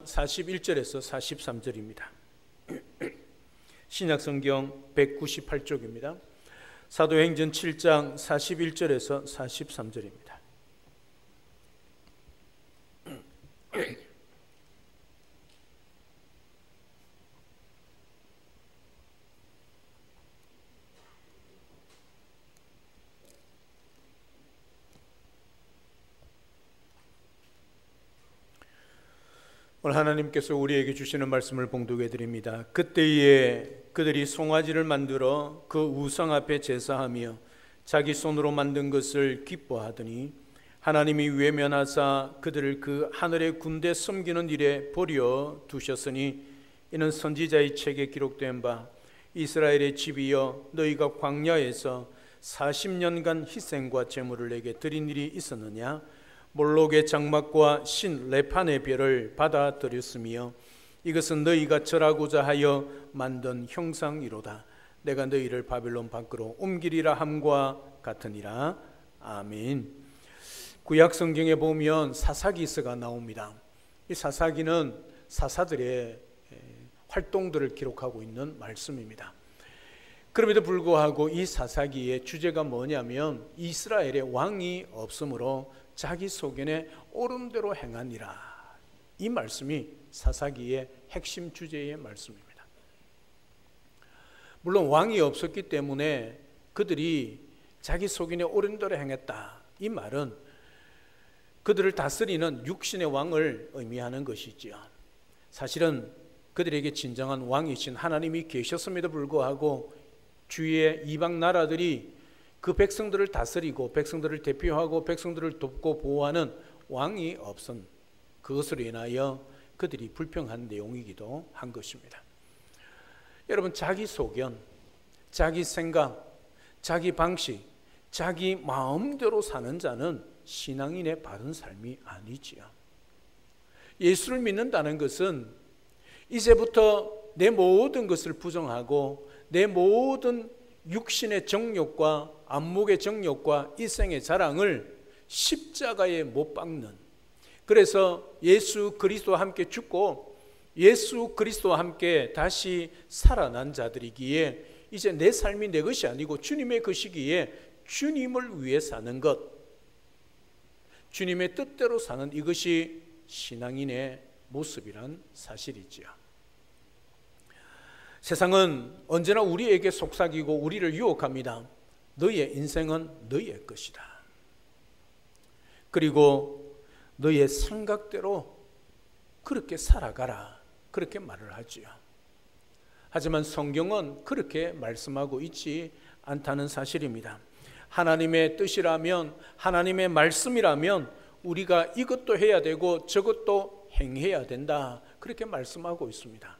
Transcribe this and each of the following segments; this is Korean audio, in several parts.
41절에서 43절입니다. 신약성경 198쪽입니다. 사도행전 7장 41절에서 43절입니다. 오늘 하나님께서 우리에게 주시는 말씀을 봉독해 드립니다. 그때에 그들이 송아지를 만들어 그 우상 앞에 제사하며 자기 손으로 만든 것을 기뻐하더니 하나님이 외면하사 그들을 그 하늘의 군대 섬기는 일에 버려 두셨으니 이는 선지자의 책에 기록된 바 이스라엘의 집이여 너희가 광야에서 40년간 희생과 제물을 내게 드린 일이 있었느냐? 몰록의 장막과 신 레판의 별을 받아들였으며 이것은 너희가 절하고자 하여 만든 형상이로다. 내가 너희를 바벨론 밖으로 옮기리라 함과 같으니라. 아멘. 구약 성경에 보면 사사기서가 나옵니다. 이 사사기는 사사들의 활동들을 기록하고 있는 말씀입니다. 그럼에도 불구하고 이 사사기의 주제가 뭐냐면 이스라엘의 왕이 없으므로 자기 소견에 옳은 대로 행하니라. 이 말씀이 사사기의 핵심 주제의 말씀입니다. 물론 왕이 없었기 때문에 그들이 자기 소견에 옳은 대로 행했다. 이 말은 그들을 다스리는 육신의 왕을 의미하는 것이지요. 사실은 그들에게 진정한 왕이신 하나님이 계셨음에도 불구하고 주위의 이방 나라들이 그 백성들을 다스리고 백성들을 대표하고 백성들을 돕고 보호하는 왕이 없은 그것으로 인하여 그들이 불평한 내용이기도 한 것입니다. 여러분, 자기 소견, 자기 생각, 자기 방식, 자기 마음대로 사는 자는 신앙인의 바른 삶이 아니지요. 예수를 믿는다는 것은 이제부터 내 모든 것을 부정하고 내 모든 육신의 정욕과 안목의 정욕과 일생의 자랑을 십자가에 못 박는, 그래서 예수 그리스도와 함께 죽고 예수 그리스도와 함께 다시 살아난 자들이기에 이제 내 삶이 내 것이 아니고 주님의 것이기에 주님을 위해 사는 것, 주님의 뜻대로 사는 이것이 신앙인의 모습이란 사실이지요. 세상은 언제나 우리에게 속삭이고 우리를 유혹합니다. 너의 인생은 너의 것이다. 그리고 너의 생각대로 그렇게 살아가라. 그렇게 말을 하지요. 하지만 성경은 그렇게 말씀하고 있지 않다는 사실입니다. 하나님의 뜻이라면, 하나님의 말씀이라면 우리가 이것도 해야 되고 저것도 행해야 된다. 그렇게 말씀하고 있습니다.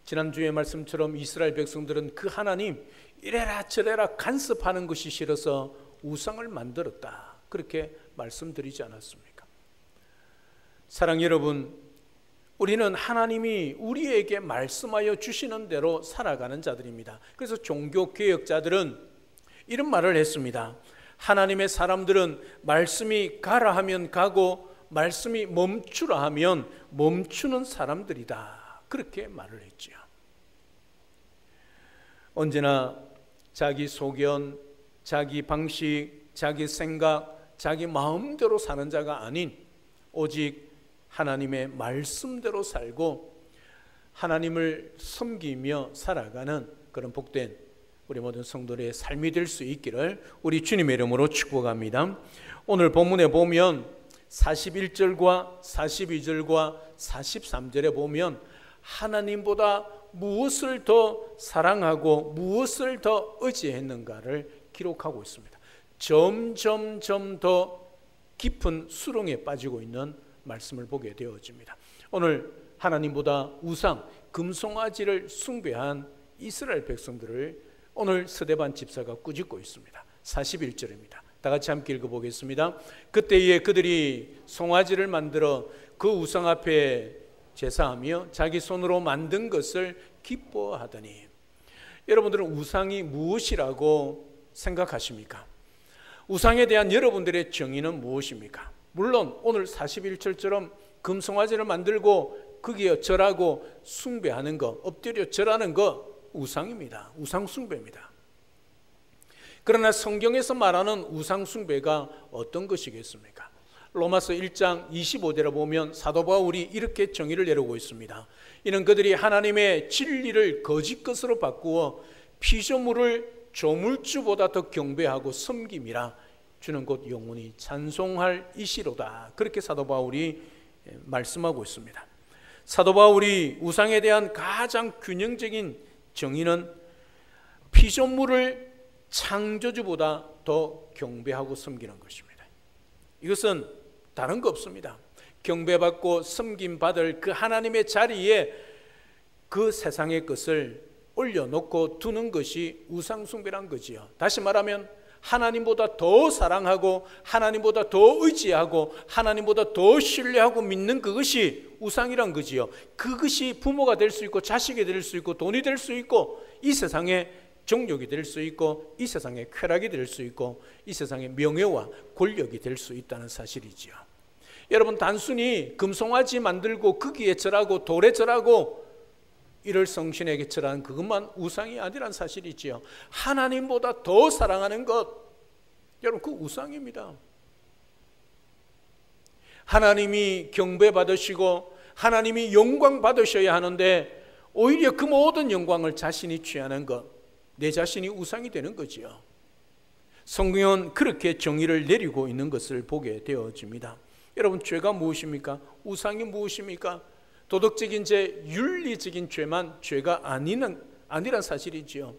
지난주의 말씀처럼 이스라엘 백성들은 그 하나님 이래라 저래라 간섭하는 것이 싫어서 우상을 만들었다. 그렇게 말씀드리지 않았습니까? 사랑 여러분, 우리는 하나님이 우리에게 말씀하여 주시는 대로 살아가는 자들입니다. 그래서 종교개혁자들은 이런 말을 했습니다. 하나님의 사람들은 말씀이 가라 하면 가고 말씀이 멈추라 하면 멈추는 사람들이다. 그렇게 말을 했지요. 언제나 자기 소견, 자기 방식, 자기 생각, 자기 마음대로 사는 자가 아닌 오직 하나님의 말씀대로 살고 하나님을 섬기며 살아가는 그런 복된 우리 모든 성도들의 삶이 될 수 있기를 우리 주님의 이름으로 축복합니다. 오늘 본문에 보면 41절과 42절과 43절에 보면 하나님보다 무엇을 더 사랑하고 무엇을 더 의지했는가를 기록하고 있습니다. 점점 더 깊은 수렁에 빠지고 있는 말씀을 보게 되어집니다. 오늘 하나님보다 우상, 금송아지를 숭배한 이스라엘 백성들을 오늘 스데반 집사가 꾸짖고 있습니다. 41절입니다. 다 같이 함께 읽어보겠습니다. 그때에 그들이 송아지를 만들어 그 우상 앞에 제사하며 자기 손으로 만든 것을 기뻐하더니, 여러분들은 우상이 무엇이라고 생각하십니까? 우상에 대한 여러분들의 정의는 무엇입니까? 물론 오늘 41절처럼 금송아지를 만들고 거기에 절하고 숭배하는 것, 엎드려 절하는 것 우상입니다. 우상 숭배입니다. 그러나 성경에서 말하는 우상 숭배가 어떤 것이겠습니까? 로마서 1장 25절에 보면 사도 바울이 이렇게 정의를 내리고 있습니다. 이는 그들이 하나님의 진리를 거짓 것으로 바꾸어 피조물을 조물주보다 더 경배하고 섬김이라. 주는 곧 영원히 찬송할 이시로다. 그렇게 사도 바울이 말씀하고 있습니다. 사도 바울이 우상에 대한 가장 균형적인 정의는 피조물을 창조주보다 더 경배하고 섬기는 것입니다. 이것은 다른 거 없습니다. 경배받고 섬김받을 그 하나님의 자리에 그 세상의 것을 올려놓고 두는 것이 우상숭배란 거지요. 다시 말하면 하나님보다 더 사랑하고 하나님보다 더 의지하고 하나님보다 더 신뢰하고 믿는 그것이 우상이란 거지요. 그것이 부모가 될 수 있고 자식이 될 수 있고 돈이 될 수 있고 이 세상의 정욕이 될 수 있고 이 세상의 쾌락이 될 수 있고 이 세상의 명예와 권력이 될 수 있다는 사실이지요. 여러분, 단순히 금송아지 만들고 거기에 절하고 돌에 절하고 이를 성신에게 절하는 그것만 우상이 아니란 사실이지요. 하나님보다 더 사랑하는 것, 여러분, 그 우상입니다. 하나님이 경배받으시고 하나님이 영광 받으셔야 하는데 오히려 그 모든 영광을 자신이 취하는 것, 내 자신이 우상이 되는 거지요. 성경은 그렇게 정의를 내리고 있는 것을 보게 되어집니다. 여러분, 죄가 무엇입니까? 우상이 무엇입니까? 도덕적인 죄, 윤리적인 죄만 죄가 아니란 사실이지요.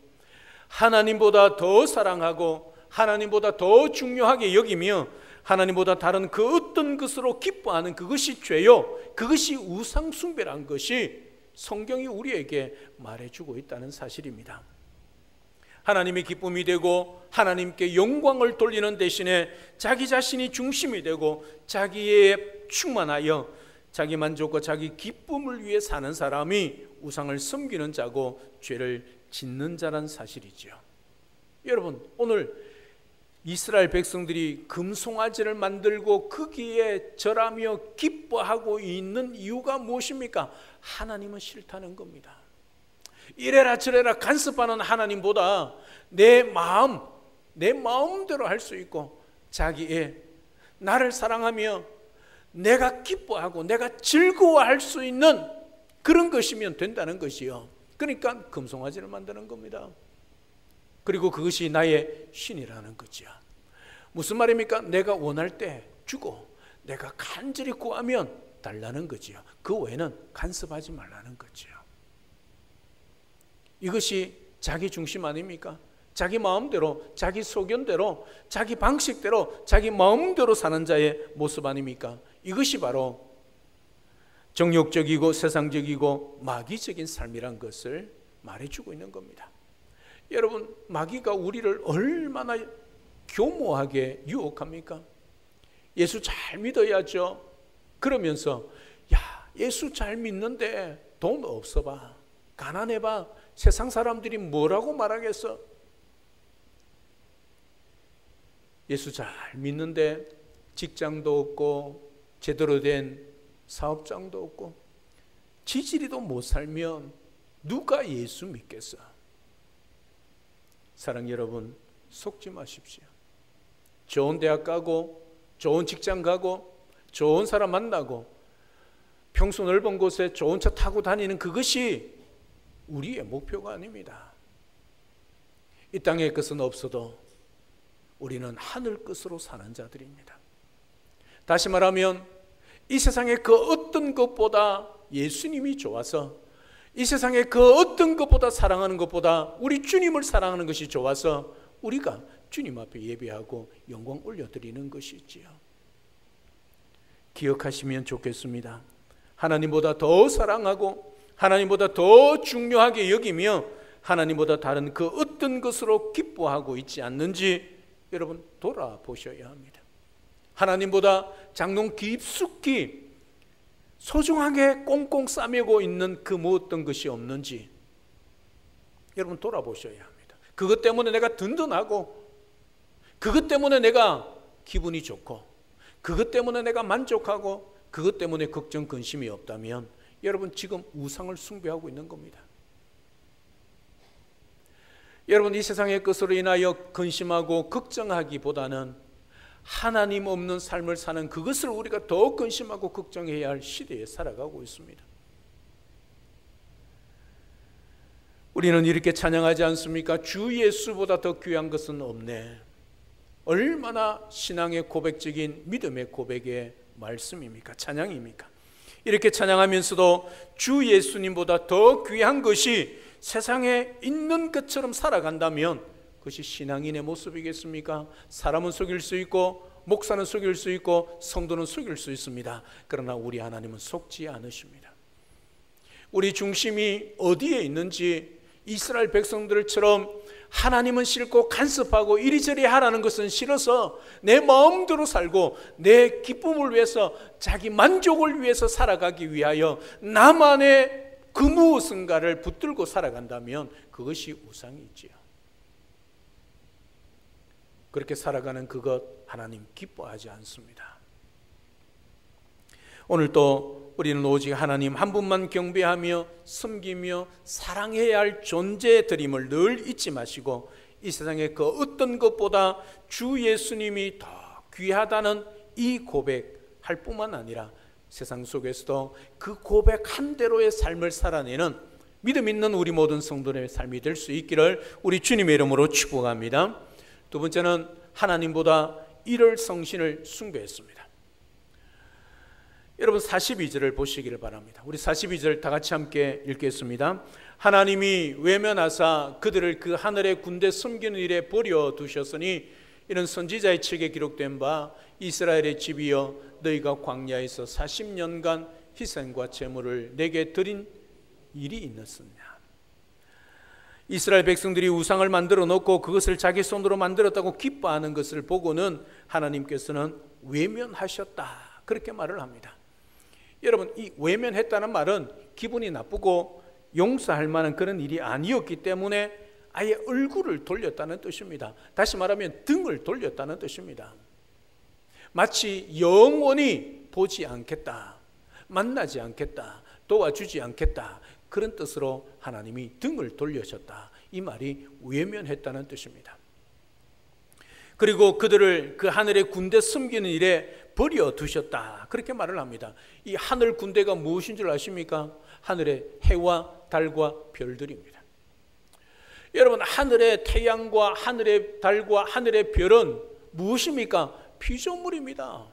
하나님보다 더 사랑하고 하나님보다 더 중요하게 여기며 하나님보다 다른 그 어떤 것으로 기뻐하는 그것이 죄요. 그것이 우상 숭배란 것이 성경이 우리에게 말해주고 있다는 사실입니다. 하나님이 기쁨이 되고 하나님께 영광을 돌리는 대신에 자기 자신이 중심이 되고 자기에 충만하여 자기 만족과 자기 기쁨을 위해 사는 사람이 우상을 섬기는 자고 죄를 짓는 자란 사실이죠. 여러분, 오늘 이스라엘 백성들이 금송아지를 만들고 거기에 절하며 기뻐하고 있는 이유가 무엇입니까? 하나님은 싫다는 겁니다. 이래라 저래라 간섭하는 하나님보다 내 마음대로 할 수 있고 자기의 나를 사랑하며 내가 기뻐하고 내가 즐거워할 수 있는 그런 것이면 된다는 것이요. 그러니까 금송아지를 만드는 겁니다. 그리고 그것이 나의 신이라는 거죠. 무슨 말입니까? 내가 원할 때 주고 내가 간절히 구하면 달라는 거지요. 그 외에는 간섭하지 말라는 거지요. 이것이 자기 중심 아닙니까? 자기 마음대로, 자기 소견대로, 자기 방식대로, 자기 마음대로 사는 자의 모습 아닙니까? 이것이 바로 정욕적이고 세상적이고 마귀적인 삶이란 것을 말해주고 있는 겁니다. 여러분, 마귀가 우리를 얼마나 교모하게 유혹합니까? 예수 잘 믿어야죠. 그러면서 야, 예수 잘 믿는데 돈 없어봐, 가난해봐, 세상 사람들이 뭐라고 말하겠어? 예수 잘 믿는데 직장도 없고 제대로 된 사업장도 없고 지지리도 못 살면 누가 예수 믿겠어? 사랑 여러분, 속지 마십시오. 좋은 대학 가고 좋은 직장 가고 좋은 사람 만나고 평수 넓은 곳에 좋은 차 타고 다니는 그것이 우리의 목표가 아닙니다. 이 땅의 것은 없어도 우리는 하늘 것으로 사는 자들입니다. 다시 말하면 이 세상의 그 어떤 것보다 예수님이 좋아서, 이 세상의 그 어떤 것보다 사랑하는 것보다 우리 주님을 사랑하는 것이 좋아서 우리가 주님 앞에 예배하고 영광 올려드리는 것이지요. 기억하시면 좋겠습니다. 하나님보다 더 사랑하고 하나님보다 더 중요하게 여기며 하나님보다 다른 그 어떤 것으로 기뻐하고 있지 않는지 여러분 돌아보셔야 합니다. 하나님보다 장롱 깊숙이 소중하게 꽁꽁 싸매고 있는 그 어떤 것이 없는지 여러분 돌아보셔야 합니다. 그것 때문에 내가 든든하고 그것 때문에 내가 기분이 좋고 그것 때문에 내가 만족하고 그것 때문에 걱정 근심이 없다면 여러분 지금 우상을 숭배하고 있는 겁니다. 여러분 이 세상의 것으로 인하여 근심하고 걱정하기보다는 하나님 없는 삶을 사는 그것을 우리가 더 근심하고 걱정해야 할 시대에 살아가고 있습니다. 우리는 이렇게 찬양하지 않습니까? 주 예수보다 더 귀한 것은 없네. 얼마나 신앙의 고백적인 믿음의 고백의 말씀입니까? 찬양입니까? 이렇게 찬양하면서도 주 예수님보다 더 귀한 것이 세상에 있는 것처럼 살아간다면 그것이 신앙인의 모습이겠습니까? 사람은 속일 수 있고 목사는 속일 수 있고 성도는 속일 수 있습니다. 그러나 우리 하나님은 속지 않으십니다. 우리 중심이 어디에 있는지 이스라엘 백성들처럼 하나님은 싫고 간섭하고 이리저리 하라는 것은 싫어서 내 마음대로 살고 내 기쁨을 위해서 자기 만족을 위해서 살아가기 위하여 나만의 그 무엇인가를 붙들고 살아간다면 그것이 우상이지요. 그렇게 살아가는 그것 하나님 기뻐하지 않습니다. 오늘 또 우리는 오직 하나님 한 분만 경배하며 섬기며 사랑해야 할 존재들임을 늘 잊지 마시고 이 세상의 그 어떤 것보다 주 예수님이 더 귀하다는 이 고백할 뿐만 아니라 세상 속에서도 그 고백 한 대로의 삶을 살아내는 믿음 있는 우리 모든 성도의 삶이 될 수 있기를 우리 주님의 이름으로 축복합니다. 두 번째는 하나님보다 이를 성신을 숭배했습니다. 여러분 42절을 보시기를 바랍니다. 우리 42절 다 같이 함께 읽겠습니다. 하나님이 외면하사 그들을 그 하늘의 군대 섬기는 일에 버려 두셨으니 이는 선지자의 책에 기록된 바 이스라엘의 집이여 너희가 광야에서 40년간 희생과 제물을 내게 드린 일이 있었느냐. 이스라엘 백성들이 우상을 만들어 놓고 그것을 자기 손으로 만들었다고 기뻐하는 것을 보고는 하나님께서는 외면하셨다 그렇게 말을 합니다. 여러분 이 외면했다는 말은 기분이 나쁘고 용서할 만한 그런 일이 아니었기 때문에 아예 얼굴을 돌렸다는 뜻입니다. 다시 말하면 등을 돌렸다는 뜻입니다. 마치 영원히 보지 않겠다, 만나지 않겠다, 도와주지 않겠다 그런 뜻으로 하나님이 등을 돌려셨다. 이 말이 외면했다는 뜻입니다. 그리고 그들을 그 하늘의 군대 섬기는 일에 버려두셨다 그렇게 말을 합니다. 이 하늘 군대가 무엇인 줄 아십니까? 하늘의 해와 달과 별들입니다. 여러분 하늘의 태양과 하늘의 달과 하늘의 별은 무엇입니까? 피조물입니다.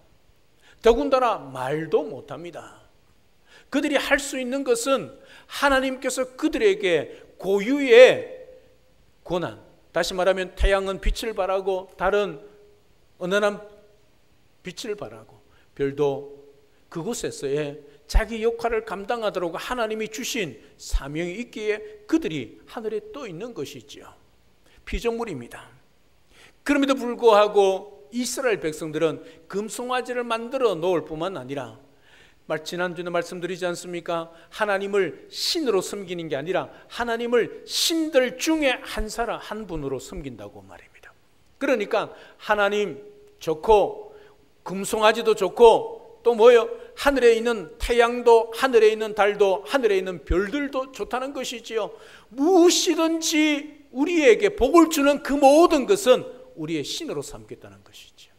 더군다나 말도 못합니다. 그들이 할 수 있는 것은 하나님께서 그들에게 고유의 고난, 다시 말하면 태양은 빛을 발하고 달은 은은한 빛을 발하고 별도 그곳에서의 자기 역할을 감당하도록 하나님이 주신 사명이 있기에 그들이 하늘에 떠 있는 것이지요. 피조물입니다. 그럼에도 불구하고 이스라엘 백성들은 금송아지를 만들어 놓을 뿐만 아니라 지난주에 말씀드리지 않습니까? 하나님을 신으로 섬기는 게 아니라 하나님을 신들 중에 한 사람 한 분으로 섬긴다고 말입니다. 그러니까 하나님 좋고 금송아지도 좋고 또 뭐요? 하늘에 있는 태양도 하늘에 있는 달도 하늘에 있는 별들도 좋다는 것이지요. 무엇이든지 우리에게 복을 주는 그 모든 것은 우리의 신으로 삼겠다는 것이지요.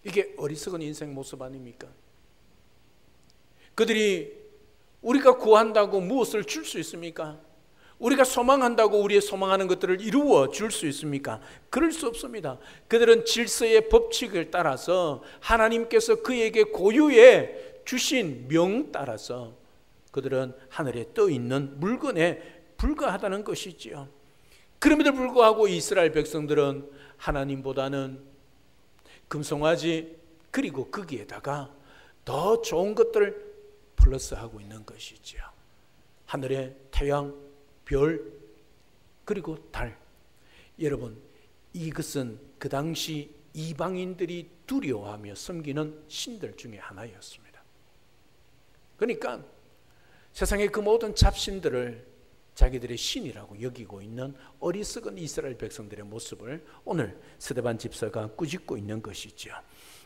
이게 어리석은 인생 모습 아닙니까? 그들이 우리가 구한다고 무엇을 줄 수 있습니까? 우리가 소망한다고 우리의 소망하는 것들을 이루어 줄 수 있습니까? 그럴 수 없습니다. 그들은 질서의 법칙을 따라서 하나님께서 그에게 고유에 주신 명 따라서 그들은 하늘에 떠 있는 물건에 불과하다는 것이지요. 그럼에도 불구하고 이스라엘 백성들은 하나님보다는 금송아지 그리고 거기에다가 더 좋은 것들을 플러스하고 있는 것이지요. 하늘의 태양, 별, 그리고 달. 여러분, 이것은 그 당시 이방인들이 두려워하며 섬기는 신들 중에 하나였습니다. 그러니까 세상의 그 모든 잡신들을 자기들의 신이라고 여기고 있는 어리석은 이스라엘 백성들의 모습을 오늘 스데반 집사가 꾸짖고 있는 것이죠.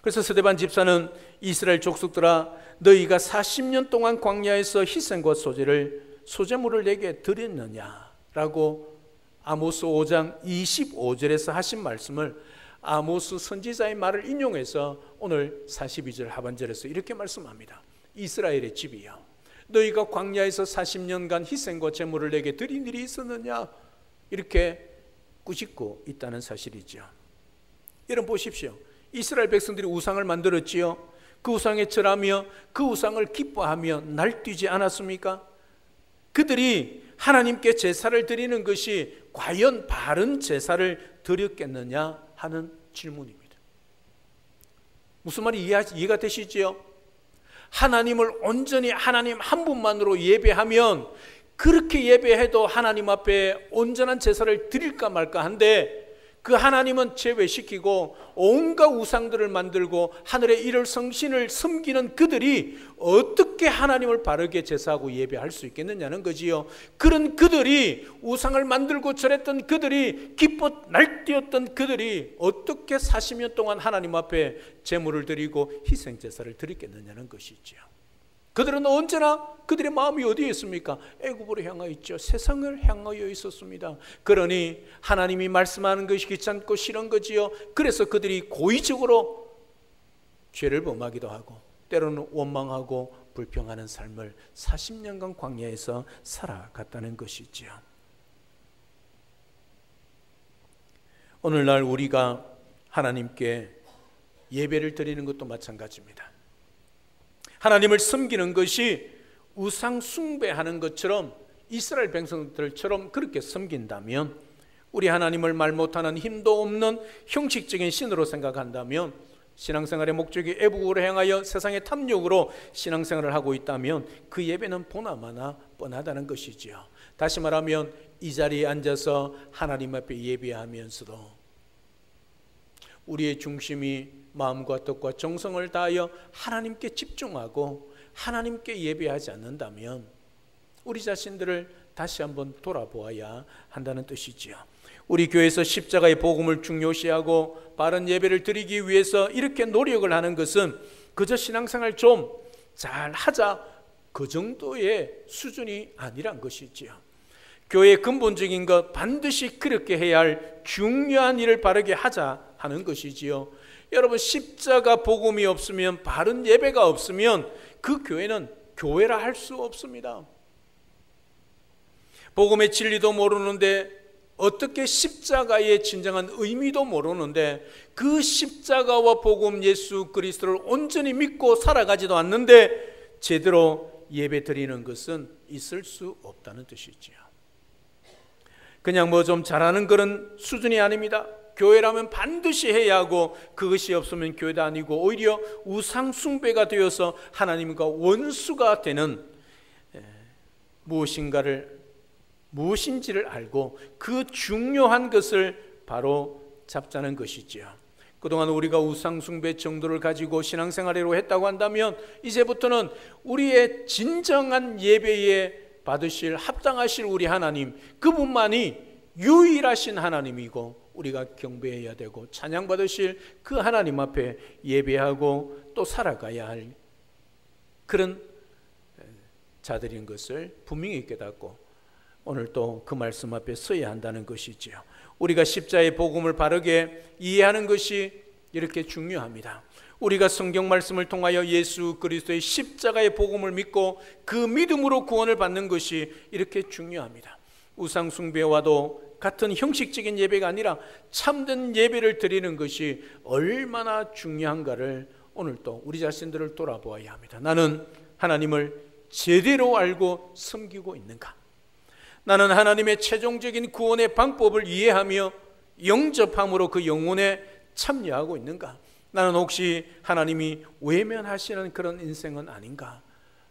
그래서 스데반 집사는 이스라엘 족속들아, 너희가 40년 동안 광야에서 희생과 소제물을 내게 드렸느냐라고 아모스 5장 25절에서 하신 말씀을 아모스 선지자의 말을 인용해서 오늘 42절 하반절에서 이렇게 말씀합니다. 이스라엘의 집이여, 너희가 광야에서 40년간 희생과 제물을 내게 드린 일이 있었느냐, 이렇게 꾸짖고 있다는 사실이죠. 여러분 보십시오. 이스라엘 백성들이 우상을 만들었지요. 그 우상에 절하며 그 우상을 기뻐하며 날뛰지 않았습니까? 그들이 하나님께 제사를 드리는 것이 과연 바른 제사를 드렸겠느냐 하는 질문입니다. 무슨 말이 이해가 되시지요? 하나님을 온전히 하나님 한 분만으로 예배하면 그렇게 예배해도 하나님 앞에 온전한 제사를 드릴까 말까 한데, 그 하나님은 제외시키고 온갖 우상들을 만들고 하늘의 일월 성신을 섬기는 그들이 어떻게 하나님을 바르게 제사하고 예배할 수 있겠느냐는 거지요. 그런 그들이, 우상을 만들고 절했던 그들이, 기뻐 날뛰었던 그들이 어떻게 40년 동안 하나님 앞에 제물을 드리고 희생제사를 드리겠느냐는 것이죠. 그들은 언제나 그들의 마음이 어디에 있습니까? 애굽으로 향하여 있죠. 세상을 향하여 있었습니다. 그러니 하나님이 말씀하는 것이 귀찮고 싫은 거지요. 그래서 그들이 고의적으로 죄를 범하기도 하고 때로는 원망하고 불평하는 삶을 40년간 광야에서 살아갔다는 것이지요. 오늘날 우리가 하나님께 예배를 드리는 것도 마찬가지입니다. 하나님을 섬기는 것이 우상 숭배하는 것처럼 이스라엘 백성들처럼 그렇게 섬긴다면, 우리 하나님을 말 못하는 힘도 없는 형식적인 신으로 생각한다면, 신앙생활의 목적이 애국으로 향하여 세상의 탐욕으로 신앙생활을 하고 있다면 그 예배는 보나마나 뻔하다는 것이지요. 다시 말하면 이 자리에 앉아서 하나님 앞에 예배하면서도 우리의 중심이 마음과 뜻과 정성을 다하여 하나님께 집중하고 하나님께 예배하지 않는다면 우리 자신들을 다시 한번 돌아보아야 한다는 뜻이지요. 우리 교회에서 십자가의 복음을 중요시하고 바른 예배를 드리기 위해서 이렇게 노력을 하는 것은 그저 신앙생활 좀 잘하자 그 정도의 수준이 아니란 것이지요. 교회의 근본적인 것, 반드시 그렇게 해야 할 중요한 일을 바르게 하자 하는 것이지요. 여러분, 십자가 복음이 없으면, 바른 예배가 없으면 그 교회는 교회라 할 수 없습니다. 복음의 진리도 모르는데, 어떻게 십자가의 진정한 의미도 모르는데, 그 십자가와 복음 예수 그리스도를 온전히 믿고 살아가지도 않는데 제대로 예배 드리는 것은 있을 수 없다는 뜻이지요. 그냥 뭐 좀 잘하는 그런 수준이 아닙니다. 교회라면 반드시 해야 하고, 그것이 없으면 교회도 아니고 오히려 우상 숭배가 되어서 하나님과 원수가 되는 무엇인지를 알고 그 중요한 것을 바로 잡자는 것이지요. 그동안 우리가 우상 숭배 정도를 가지고 신앙생활을 했다고 한다면 이제부터는 우리의 진정한 예배에 받으실 합당하실 우리 하나님, 그분만이 유일하신 하나님이고 우리가 경배해야 되고 찬양받으실 그 하나님 앞에 예배하고 또 살아가야 할 그런 자들인 것을 분명히 깨닫고 오늘 또 그 말씀 앞에 서야 한다는 것이지요. 우리가 십자의 복음을 바르게 이해하는 것이 이렇게 중요합니다. 우리가 성경 말씀을 통하여 예수 그리스도의 십자가의 복음을 믿고 그 믿음으로 구원을 받는 것이 이렇게 중요합니다. 우상 숭배와도 같은 형식적인 예배가 아니라 참된 예배를 드리는 것이 얼마나 중요한가를 오늘 또 우리 자신들을 돌아보아야 합니다. 나는 하나님을 제대로 알고 섬기고 있는가? 나는 하나님의 최종적인 구원의 방법을 이해하며 영접함으로 그 영혼에 참여하고 있는가? 나는 혹시 하나님이 외면하시는 그런 인생은 아닌가?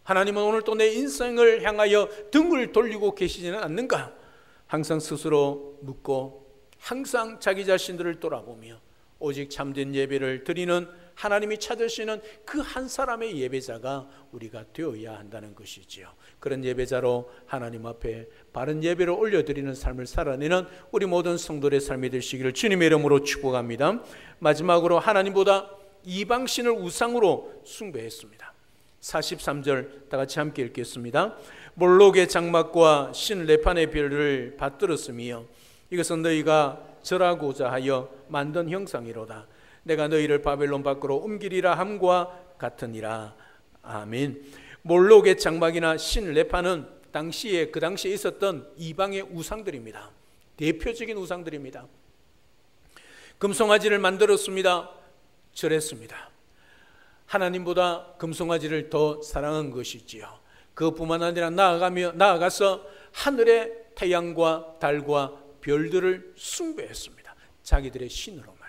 하나님은 오늘 또 내 인생을 향하여 등을 돌리고 계시지는 않는가? 항상 스스로 묻고 항상 자기 자신들을 돌아보며 오직 참된 예배를 드리는 하나님이 찾으시는 그 한 사람의 예배자가 우리가 되어야 한다는 것이지요. 그런 예배자로 하나님 앞에 바른 예배를 올려드리는 삶을 살아내는 우리 모든 성도의 삶이 되시기를 주님의 이름으로 축복합니다. 마지막으로 하나님보다 이방신을 우상으로 숭배했습니다. 43절 다 같이 함께 읽겠습니다. 몰록의 장막과 신 레판의 별을 받들었으며 이것은 너희가 절하고자 하여 만든 형상이로다. 내가 너희를 바벨론 밖으로 옮기리라 함과 같으니라. 아멘. 몰록의 장막이나 신 레판은 그 당시에 있었던 이방의 우상들입니다. 대표적인 우상들입니다. 금송아지를 만들었습니다. 절했습니다. 하나님보다 금송아지를 더 사랑한 것이지요. 그뿐만 아니라 나아가서 하늘의 태양과 달과 별들을 숭배했습니다. 자기들의 신으로 말입니다.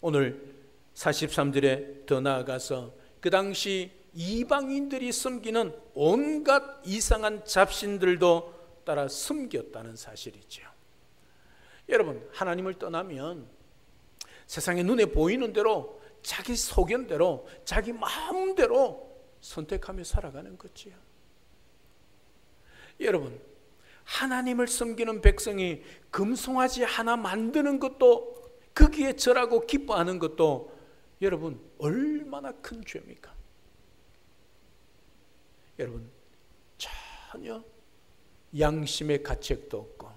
오늘 43절에 더 나아가서 그 당시 이방인들이 섬기는 온갖 이상한 잡신들도 따라 섬겼다는 사실이죠. 여러분, 하나님을 떠나면 세상에 눈에 보이는 대로 자기 소견대로 자기 마음대로 선택하며 살아가는 거지요. 여러분, 하나님을 섬기는 백성이 금송아지 하나 만드는 것도, 거기에 절하고 기뻐하는 것도 여러분 얼마나 큰 죄입니까? 여러분, 전혀 양심의 가책도 없고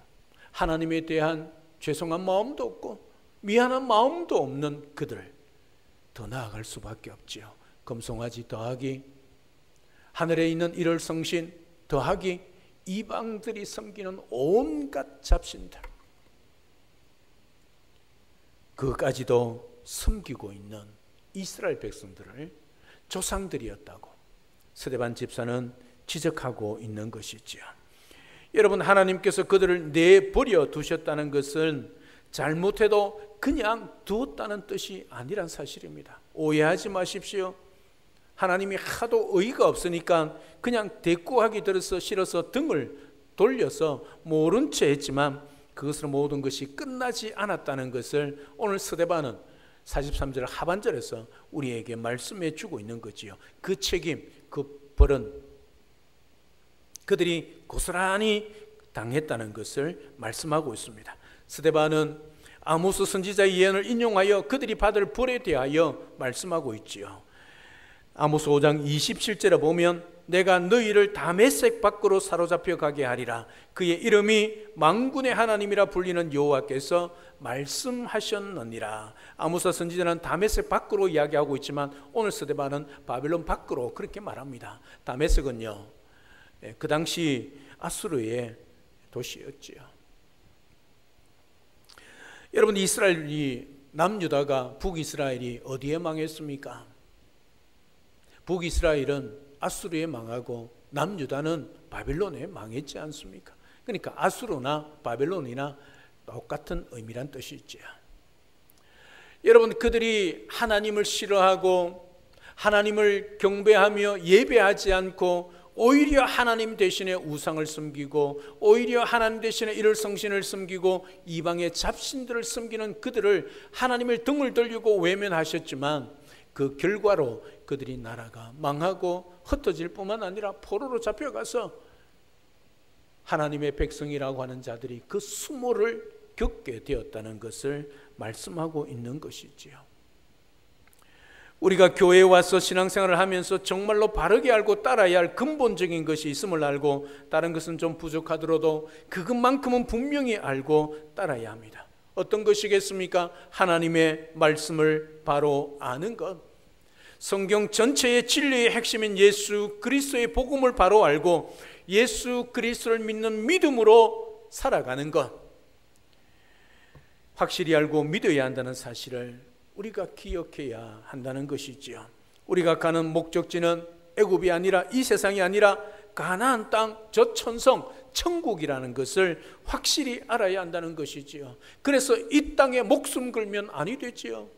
하나님에 대한 죄송한 마음도 없고 미안한 마음도 없는 그들, 더 나아갈 수밖에 없지요. 금송아지 더하기 하늘에 있는 일월성신 더하기 이방들이 섬기는 온갖 잡신들, 그까지도 섬기고 있는 이스라엘 백성들을 조상들이었다고 스데반 집사는 지적하고 있는 것이지요. 여러분, 하나님께서 그들을 내버려 두셨다는 것은 잘못해도 그냥 두었다는 뜻이 아니란 사실입니다. 오해하지 마십시오. 하나님이 하도 의의가 없으니까 그냥 대꾸하기 들어서 싫어서 등을 돌려서 모른 채 했지만 그것으로 모든 것이 끝나지 않았다는 것을 오늘 스데반은 43절 하반절에서 우리에게 말씀해 주고 있는 거지요. 그 책임, 그 벌은 그들이 고스란히 당했다는 것을 말씀하고 있습니다. 스데반은 아모스 선지자의 예언을 인용하여 그들이 받을 벌에 대하여 말씀하고 있지요. 아모스 5장 27절에 보면 내가 너희를 다메섹 밖으로 사로잡혀 가게 하리라. 그의 이름이 만군의 하나님이라 불리는 여호와께서 말씀하셨느니라. 아모스 선지자는 다메섹 밖으로 이야기하고 있지만 오늘 스데반은 바벨론 밖으로 그렇게 말합니다. 다메섹은요, 그 당시 아수르의 도시였지요. 여러분, 이스라엘이, 남유다가 북이스라엘이 어디에 망했습니까? 북이스라엘은 아수르에 망하고 남유다는 바벨론에 망했지 않습니까? 그러니까 아수르나 바벨론이나 똑같은 의미란 뜻이죠. 여러분, 그들이 하나님을 싫어하고 하나님을 경배하며 예배하지 않고 오히려 하나님 대신에 우상을 섬기고 오히려 하나님 대신에 일월성신을 섬기고 이방의 잡신들을 섬기는 그들을 하나님을 등을 돌리고 외면하셨지만 그 결과로 그들이 나라가 망하고 흩어질 뿐만 아니라 포로로 잡혀가서 하나님의 백성이라고 하는 자들이 그 수모를 겪게 되었다는 것을 말씀하고 있는 것이지요. 우리가 교회에 와서 신앙생활을 하면서 정말로 바르게 알고 따라야 할 근본적인 것이 있음을 알고 다른 것은 좀 부족하더라도 그것만큼은 분명히 알고 따라야 합니다. 어떤 것이겠습니까? 하나님의 말씀을 바로 아는 것, 성경 전체의 진리의 핵심인 예수 그리스도의 복음을 바로 알고 예수 그리스도를 믿는 믿음으로 살아가는 것, 확실히 알고 믿어야 한다는 사실을 우리가 기억해야 한다는 것이지요. 우리가 가는 목적지는 애굽이 아니라, 이 세상이 아니라 가나안 땅, 저 천성 천국이라는 것을 확실히 알아야 한다는 것이지요. 그래서 이 땅에 목숨 걸면 아니 되지요.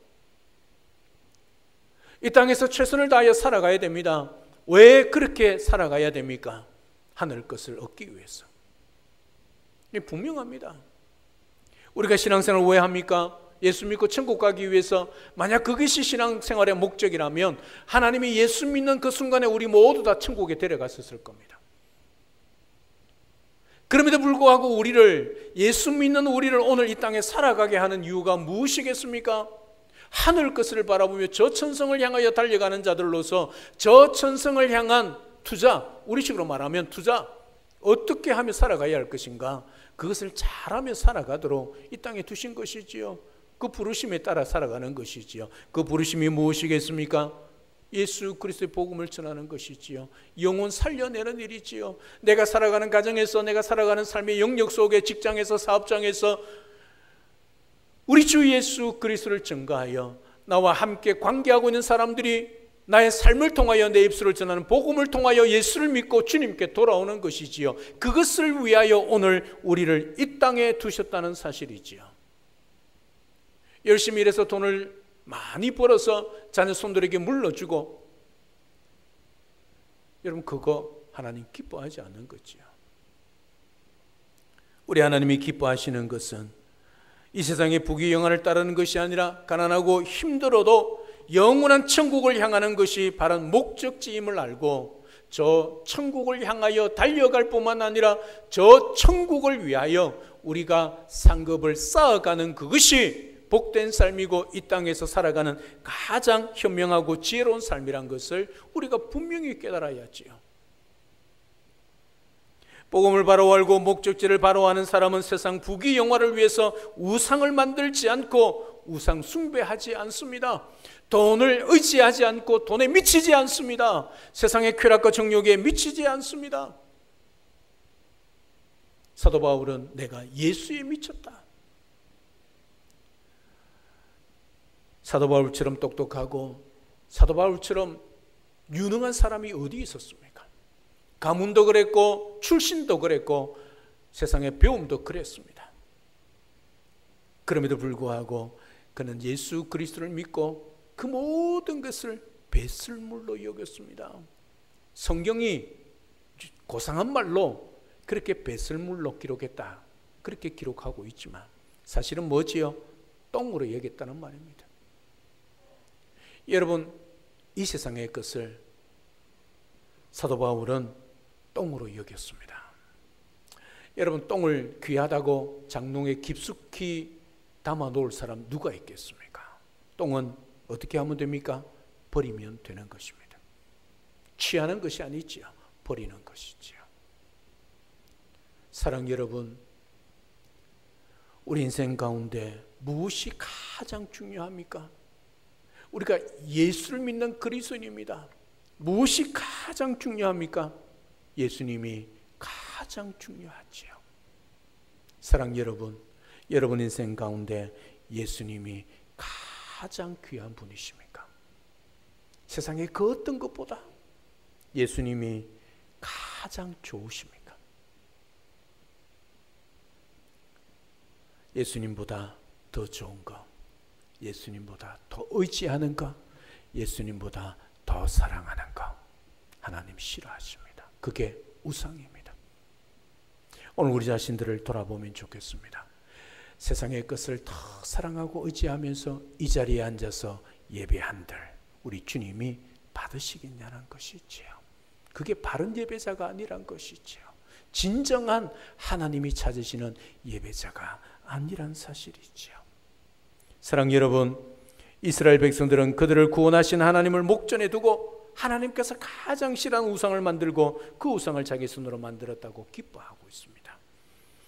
이 땅에서 최선을 다하여 살아가야 됩니다. 왜 그렇게 살아가야 됩니까? 하늘 것을 얻기 위해서. 분명합니다. 우리가 신앙생활을 왜 합니까? 예수 믿고 천국 가기 위해서, 만약 그것이 신앙생활의 목적이라면 하나님이 예수 믿는 그 순간에 우리 모두 다 천국에 데려갔었을 겁니다. 그럼에도 불구하고 예수 믿는 우리를 오늘 이 땅에 살아가게 하는 이유가 무엇이겠습니까? 하늘 것을 바라보며 저 천성을 향하여 달려가는 자들로서 저 천성을 향한 투자, 우리식으로 말하면 투자, 어떻게 하며 살아가야 할 것인가, 그것을 잘하며 살아가도록 이 땅에 두신 것이지요. 그 부르심에 따라 살아가는 것이지요. 그 부르심이 무엇이겠습니까? 예수 그리스도의 복음을 전하는 것이지요. 영혼 살려내는 일이지요. 내가 살아가는 가정에서, 내가 살아가는 삶의 영역 속에, 직장에서, 사업장에서 우리 주 예수 그리스도를 증거하여 나와 함께 관계하고 있는 사람들이 나의 삶을 통하여, 내 입술을 전하는 복음을 통하여 예수를 믿고 주님께 돌아오는 것이지요. 그것을 위하여 오늘 우리를 이 땅에 두셨다는 사실이지요. 열심히 일해서 돈을 많이 벌어서 자녀 손들에게 물려주고, 여러분, 그거 하나님 기뻐하지 않는 거지요. 우리 하나님이 기뻐하시는 것은 이 세상의 부귀영화를 따르는 것이 아니라 가난하고 힘들어도 영원한 천국을 향하는 것이 바른 목적지임을 알고 저 천국을 향하여 달려갈 뿐만 아니라 저 천국을 위하여 우리가 상급을 쌓아가는 그것이 복된 삶이고 이 땅에서 살아가는 가장 현명하고 지혜로운 삶이란 것을 우리가 분명히 깨달아야지요. 복음을 바로 알고 목적지를 바로 아는 사람은 세상 부귀영화를 위해서 우상을 만들지 않고 우상 숭배하지 않습니다. 돈을 의지하지 않고 돈에 미치지 않습니다. 세상의 쾌락과 정욕에 미치지 않습니다. 사도 바울은 내가 예수에 미쳤다. 사도 바울처럼 똑똑하고 사도 바울처럼 유능한 사람이 어디 있었습니까? 가문도 그랬고 출신도 그랬고 세상의 배움도 그랬습니다. 그럼에도 불구하고 그는 예수 그리스도를 믿고 그 모든 것을 배설물로 여겼습니다. 성경이 고상한 말로 그렇게 배설물로 기록했다, 그렇게 기록하고 있지만 사실은 뭐지요? 똥으로 여겼다는 말입니다. 여러분, 이 세상의 것을 사도 바울은 똥으로 여겼습니다. 여러분, 똥을 귀하다고 장롱에 깊숙이 담아 놓을 사람 누가 있겠습니까? 똥은 어떻게 하면 됩니까? 버리면 되는 것입니다. 취하는 것이 아니지요. 버리는 것이지요. 사랑 여러분, 우리 인생 가운데 무엇이 가장 중요합니까? 우리가 예수를 믿는 그리스도인입니다. 무엇이 가장 중요합니까? 예수님이 가장 중요하지요. 사랑 여러분, 여러분 인생 가운데 예수님이 가장 귀한 분이십니까? 세상의 그 어떤 것보다 예수님이 가장 좋으십니까? 예수님보다 더 좋은 것, 예수님보다 더 의지하는 것, 예수님보다 더 사랑하는 것, 하나님 싫어하십니다. 그게 우상입니다. 오늘 우리 자신들을 돌아보면 좋겠습니다. 세상의 것을 더 사랑하고 의지하면서 이 자리에 앉아서 예배한들 우리 주님이 받으시겠냐는 것이지요. 그게 바른 예배자가 아니란 것이지요. 진정한 하나님이 찾으시는 예배자가 아니란 사실이지요. 사랑 여러분, 이스라엘 백성들은 그들을 구원하신 하나님을 목전에 두고 하나님께서 가장 싫어하는 우상을 만들고 그 우상을 자기 손으로 만들었다고 기뻐하고 있습니다.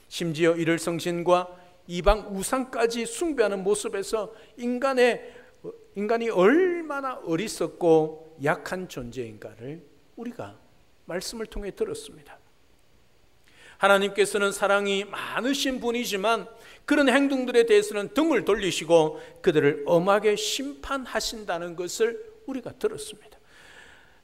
심지어 이를 성신과 이방 우상까지 숭배하는 모습에서 인간이 얼마나 어리석고 약한 존재인가를 우리가 말씀을 통해 들었습니다. 하나님께서는 사랑이 많으신 분이지만 그런 행동들에 대해서는 등을 돌리시고 그들을 엄하게 심판하신다는 것을 우리가 들었습니다.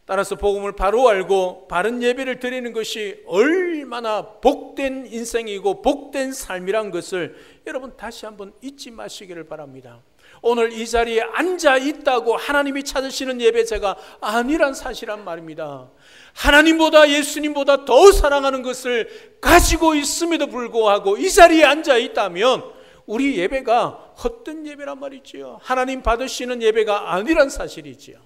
따라서 복음을 바로 알고 바른 예배를 드리는 것이 얼마나 복된 인생이고 복된 삶이란 것을 여러분 다시 한번 잊지 마시기를 바랍니다. 오늘 이 자리에 앉아 있다고 하나님이 찾으시는 예배자가 아니란 사실란 말입니다. 하나님보다 예수님보다 더 사랑하는 것을 가지고 있음에도 불구하고 이 자리에 앉아 있다면 우리 예배가 헛된 예배란 말이지요. 하나님 받으시는 예배가 아니란 사실이지요.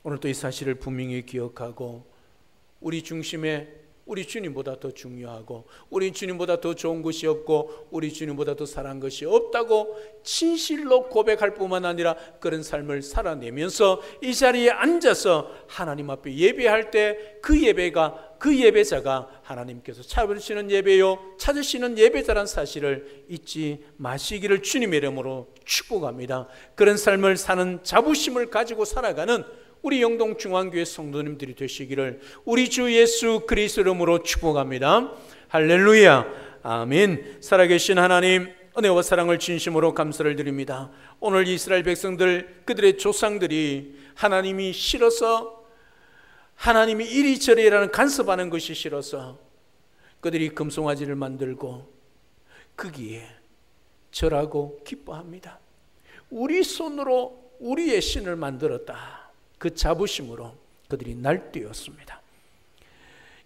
오늘도 이 사실을 분명히 기억하고 우리 중심에 우리 주님보다 더 중요하고 우리 주님보다 더 좋은 것이 없고 우리 주님보다 더 사랑한 것이 없다고 진실로 고백할 뿐만 아니라 그런 삶을 살아내면서 이 자리에 앉아서 하나님 앞에 예배할 때 그 예배가 그 예배자가 하나님께서 찾으시는 예배요 찾으시는 예배자란 사실을 잊지 마시기를 주님의 이름으로 축복합니다. 그런 삶을 사는 자부심을 가지고 살아가는 우리 영동중앙교회 성도님들이 되시기를 우리 주 예수 그리스도 이름으로 축복합니다. 할렐루야. 아멘. 살아계신 하나님, 은혜와 사랑을 진심으로 감사를 드립니다. 오늘 이스라엘 백성들, 그들의 조상들이 하나님이 싫어서, 하나님이 이리저리라는 간섭하는 것이 싫어서 그들이 금송아지를 만들고 거기에 절하고 기뻐합니다. 우리 손으로 우리의 신을 만들었다. 그 자부심으로 그들이 날뛰었습니다.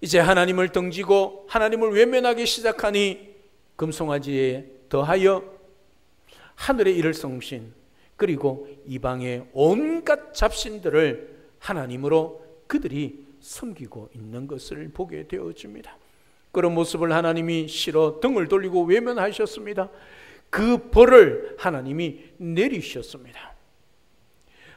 이제 하나님을 등지고 하나님을 외면하기 시작하니 금송아지에 더하여 하늘의 이를 성신 그리고 이방의 온갖 잡신들을 하나님으로 그들이 섬기고 있는 것을 보게 되어집니다. 그런 모습을 하나님이 싫어 등을 돌리고 외면하셨습니다. 그 벌을 하나님이 내리셨습니다.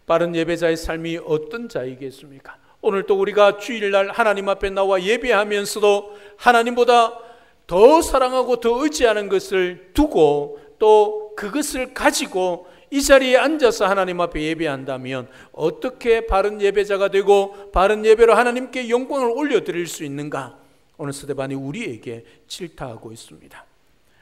바른 예배자의 삶이 어떤 자이겠습니까? 오늘 또 우리가 주일날 하나님 앞에 나와 예배하면서도 하나님보다 더 사랑하고 더 의지하는 것을 두고 또 그것을 가지고 이 자리에 앉아서 하나님 앞에 예배한다면 어떻게 바른 예배자가 되고 바른 예배로 하나님께 영광을 올려드릴 수 있는가? 오늘 스데반이 우리에게 질타하고 있습니다.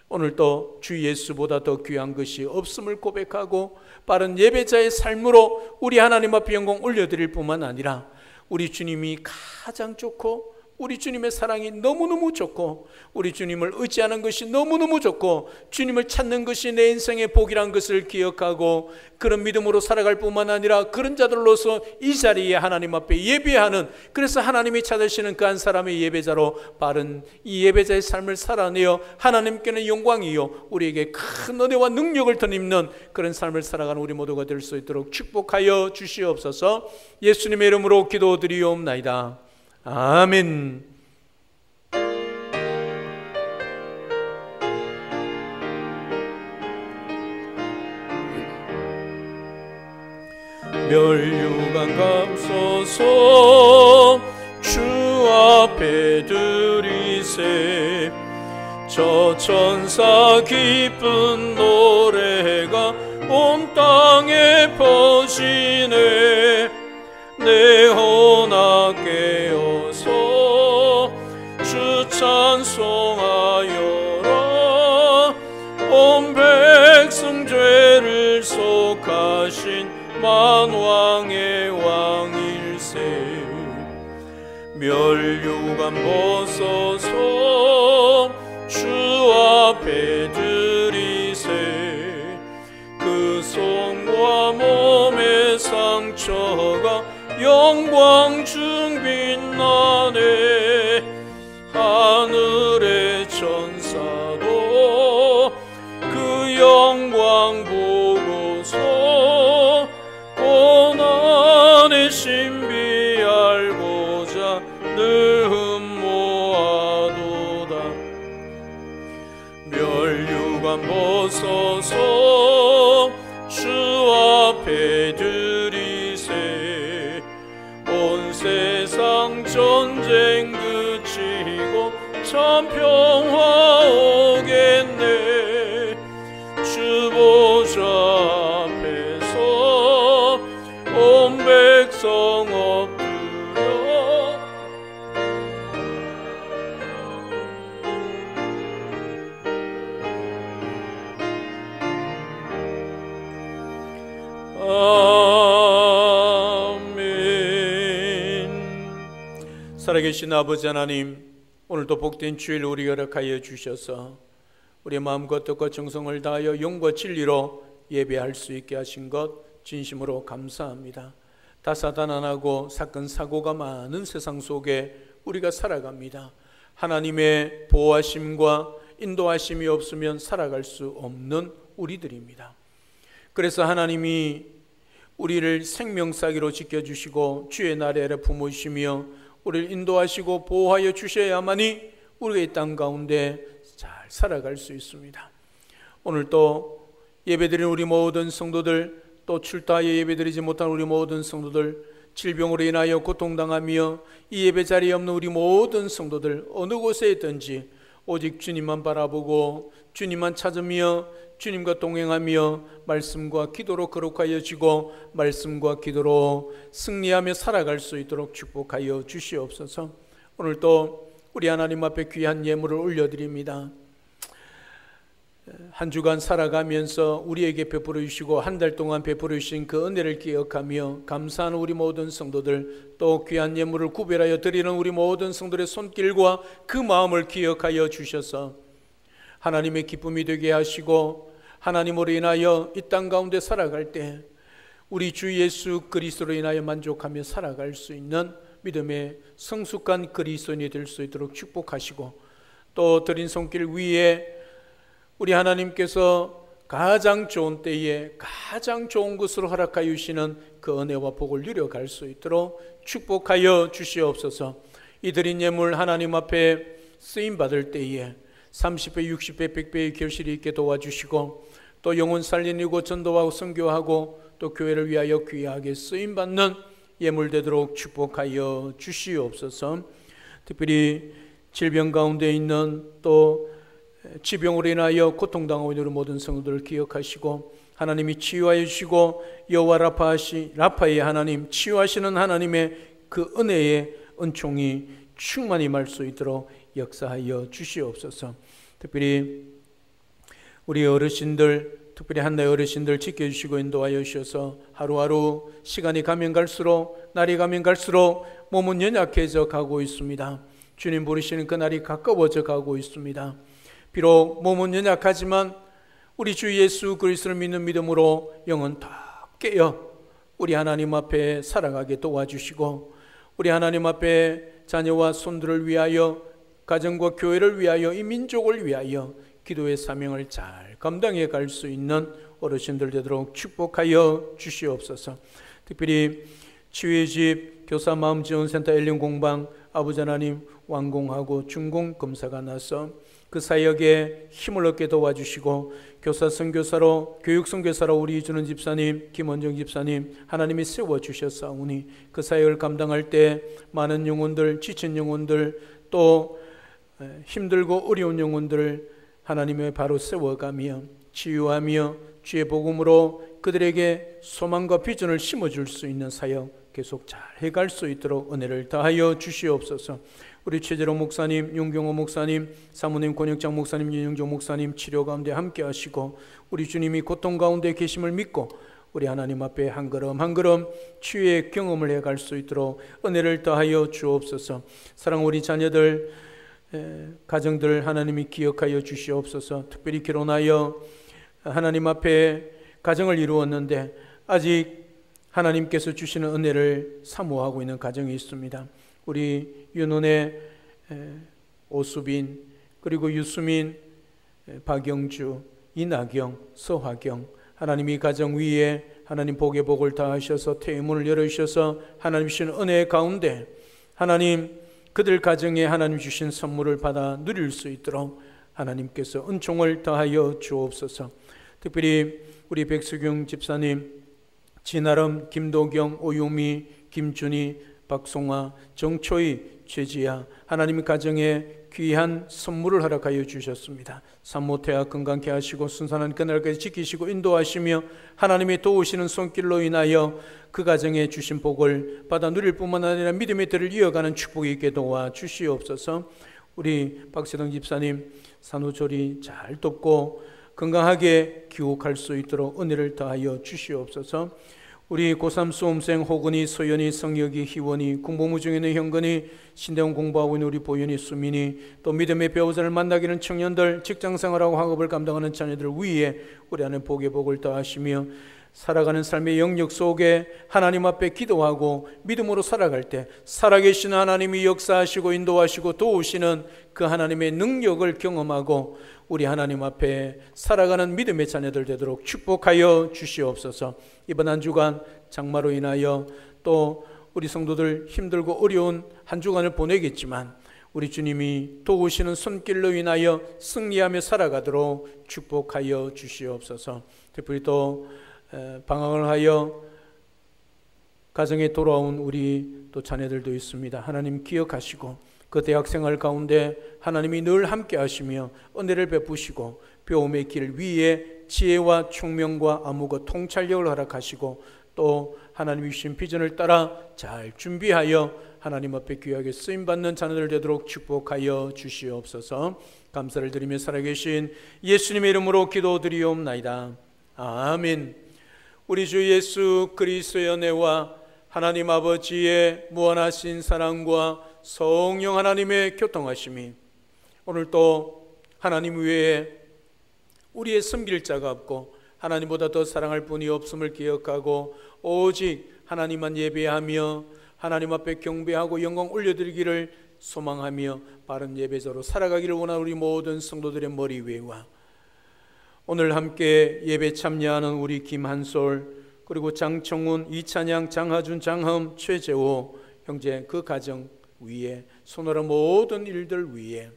오늘 또 주 예수보다 더 귀한 것이 없음을 고백하고 바른 예배자의 삶으로 우리 하나님 앞에 영광 올려드릴 뿐만 아니라 우리 주님이 가장 좋고 우리 주님의 사랑이 너무너무 좋고 우리 주님을 의지하는 것이 너무너무 좋고 주님을 찾는 것이 내 인생의 복이란 것을 기억하고 그런 믿음으로 살아갈 뿐만 아니라 그런 자들로서 이 자리에 하나님 앞에 예배하는, 그래서 하나님이 찾으시는 그 한 사람의 예배자로 바른 이 예배자의 삶을 살아내어 하나님께는 영광이요 우리에게 큰 은혜와 능력을 덧입는 그런 삶을 살아가는 우리 모두가 될 수 있도록 축복하여 주시옵소서. 예수님의 이름으로 기도드리옵나이다. 아멘. 멸류관 감소서 주 앞에 드리세 저 천사 기쁜 노래가 온 땅에 퍼지네 내 혼아 깨어서 주 찬송하여라 온 백성 죄를 속하신 만왕의 왕일세 멸류관 벗어서 주 앞에 드리세 그 손과 몸의 상처가 영광 중 빛나네 하늘의 천사도 그 영광 보고서 고난의 신비 알고자 늘 흠모하도다 멸류관 벗어서 주 앞에 드리세 온 세상 전쟁 그치고 참 평화 오겠네 주 보좌 앞에서 온 백성 엎드려 살아계신 아버지 하나님, 오늘도 복된 주일 우리 허락하여 주셔서 우리의 마음과 뜻과 정성을 다하여 영과 진리로 예배할 수 있게 하신 것 진심으로 감사합니다. 다사다난하고 사건 사고가 많은 세상 속에 우리가 살아갑니다. 하나님의 보호하심과 인도하심이 없으면 살아갈 수 없는 우리들입니다. 그래서 하나님이 우리를 생명사기로 지켜주시고 주의 나라에 품으시며 우리를 인도하시고 보호하여 주셔야만이 우리가 이 땅 가운데 잘 살아갈 수 있습니다. 오늘 또 예배드리는 우리 모든 성도들, 또 출타하여 예배드리지 못한 우리 모든 성도들, 질병으로 인하여 고통당하며 이 예배 자리에 없는 우리 모든 성도들, 어느 곳에 있든지 오직 주님만 바라보고 주님만 찾으며 주님과 동행하며 말씀과 기도로 거룩하여지고 말씀과 기도로 승리하며 살아갈 수 있도록 축복하여 주시옵소서. 오늘 또 우리 하나님 앞에 귀한 예물을 올려드립니다. 한 주간 살아가면서 우리에게 베풀어 주시고 한 달 동안 베풀어 주신 그 은혜를 기억하며 감사하는 우리 모든 성도들, 또 귀한 예물을 구별하여 드리는 우리 모든 성도들의 손길과 그 마음을 기억하여 주셔서 하나님의 기쁨이 되게 하시고 하나님으로 인하여 이 땅 가운데 살아갈 때 우리 주 예수 그리스도로 인하여 만족하며 살아갈 수 있는 믿음의 성숙한 그리스도인이 될 수 있도록 축복하시고, 또 드린 손길 위에 우리 하나님께서 가장 좋은 때에 가장 좋은 것으로 허락하여 주시는 그 은혜와 복을 누려갈 수 있도록 축복하여 주시옵소서. 이 드린 예물 하나님 앞에 쓰임받을 때에 30배, 60배, 100배의 결실이 있게 도와주시고, 또 영혼 살리고 전도하고 선교하고 또 교회를 위하여 귀하게 쓰임받는 예물 되도록 축복하여 주시옵소서. 특별히 질병 가운데 있는, 또 지병으로 인하여 고통당하고 있는 모든 성도들을 기억하시고 하나님이 치유하여 주시고, 여호와 라파의 하나님, 치유하시는 하나님의 그 은혜의 은총이 충만히 임할 수 있도록 역사하여 주시옵소서. 특별히 우리 어르신들, 특별히 한나의 어르신들 지켜주시고 인도하여 주셔서 하루하루 시간이 가면 갈수록, 날이 가면 갈수록 몸은 연약해져 가고 있습니다. 주님 부르시는 그 날이 가까워져 가고 있습니다. 비록 몸은 연약하지만 우리 주 예수 그리스도를 믿는 믿음으로 영은 다 깨어 우리 하나님 앞에 살아가게 도와주시고, 우리 하나님 앞에 자녀와 손들을 위하여, 가정과 교회를 위하여, 이 민족을 위하여 기도의 사명을 잘 감당해 갈 수 있는 어르신들 되도록 축복하여 주시옵소서. 특별히 치유의 집 교사 마음지원센터 엘린 공방 아버지 하나님 완공하고 준공 검사가 나서 그 사역에 힘을 얻게 도와주시고, 교사 선교사로, 교육 선교사로 우리 이준원 집사님, 김원정 집사님 하나님이 세워주셨사오니 그 사역을 감당할 때 많은 영혼들, 지친 영혼들, 또 힘들고 어려운 영혼들을 하나님의 바로 세워가며 치유하며 주의 복음으로 그들에게 소망과 비전을 심어줄 수 있는 사역 계속 잘 해갈 수 있도록 은혜를 다하여 주시옵소서. 우리 최재로 목사님, 윤경호 목사님, 사모님, 권혁장 목사님, 윤영종 목사님 치료 가운데 함께 하시고, 우리 주님이 고통 가운데 계심을 믿고 우리 하나님 앞에 한 걸음 한 걸음 치유의 경험을 해갈 수 있도록 은혜를 더하여 주옵소서. 사랑하는 우리 자녀들, 가정들 하나님이 기억하여 주시옵소서. 특별히 결혼하여 하나님 앞에 가정을 이루었는데 아직 하나님께서 주시는 은혜를 사모하고 있는 가정이 있습니다. 우리 윤은혜, 오수빈, 그리고 유수민, 박영주, 이나경, 서화경, 하나님이 가정 위에 하나님 복의 복을 다하셔서 태문을 열어주셔서 하나님 주신 은혜 가운데 하나님 그들 가정에 하나님 주신 선물을 받아 누릴 수 있도록 하나님께서 은총을 더하여 주옵소서. 특별히 우리 백수경 집사님, 진아름, 김도경, 오유미, 김준희, 박송아, 정초희, 최지아, 하나님의 가정에 귀한 선물을 허락하여 주셨습니다. 산모태아 건강케 하시고 순산한 그날까지 지키시고 인도하시며 하나님의 도우시는 손길로 인하여 그 가정에 주신 복을 받아 누릴 뿐만 아니라 믿음의 들을 이어가는 축복이 있게 도와 주시옵소서. 우리 박세동 집사님 산후조리 잘 돕고 건강하게 귀국할 수 있도록 은혜를 더하여 주시옵소서. 우리 고3 수험생 호근이, 소연이, 성혁이, 희원이, 공부무 중에 있는 현근이, 신대원 공부하고 있는 우리 보현이, 수민이, 또 믿음의 배우자를 만나기는 청년들, 직장생활하고 학업을 감당하는 자녀들 위에 우리 안에 복의 복을 더하시며 살아가는 삶의 영역 속에 하나님 앞에 기도하고 믿음으로 살아갈 때 살아계신 하나님이 역사하시고 인도하시고 도우시는 그 하나님의 능력을 경험하고 우리 하나님 앞에 살아가는 믿음의 자녀들 되도록 축복하여 주시옵소서. 이번 한 주간 장마로 인하여 또 우리 성도들 힘들고 어려운 한 주간을 보내겠지만 우리 주님이 도우시는 손길로 인하여 승리하며 살아가도록 축복하여 주시옵소서. 특별히 또 방황을 하여 가정에 돌아온 우리 또 자녀들도 있습니다. 하나님 기억하시고 그 대학생활 가운데 하나님이 늘 함께 하시며 은혜를 베푸시고 배움의 길 위에 지혜와 총명과 안목과 통찰력을 허락하시고 또 하나님이 주신 비전을 따라 잘 준비하여 하나님 앞에 귀하게 쓰임받는 자녀들 되도록 축복하여 주시옵소서. 감사를 드리며 살아계신 예수님의 이름으로 기도드리옵나이다. 아멘. 우리 주 예수 그리스도의 은혜와 하나님 아버지의 무한하신 사랑과 성령 하나님의 교통하심이 오늘 또 하나님 외에 우리의 섬길 자가 없고 하나님보다 더 사랑할 분이 없음을 기억하고 오직 하나님만 예배하며 하나님 앞에 경배하고 영광 올려드리기를 소망하며 바른 예배자로 살아가기를 원하는 우리 모든 성도들의 머리 위에와 오늘 함께 예배 참여하는 우리 김한솔 그리고 장청훈, 이찬양, 장하준, 장흠, 최재호 형제 그 가정 위에 손으로 모든 일들 위에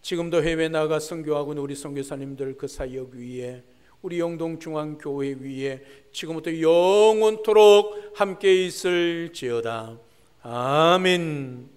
지금도 해외 나가 선교하고 있는 우리 선교사님들 그 사역 위에 우리 영동중앙교회 위에 지금부터 영원토록 함께 있을지어다. 아멘.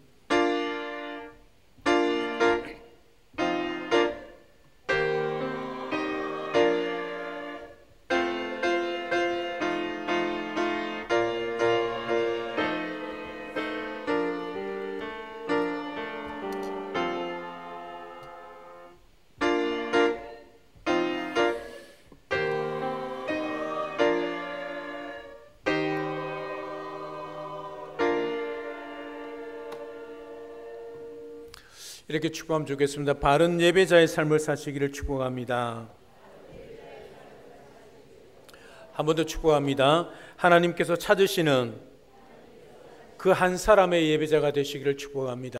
이렇게 축복하면 좋겠습니다. 바른 예배자의 삶을 사시기를 축복합니다. 한 번 더 축복합니다. 하나님께서 찾으시는 그 한 사람의 예배자가 되시기를 축복합니다.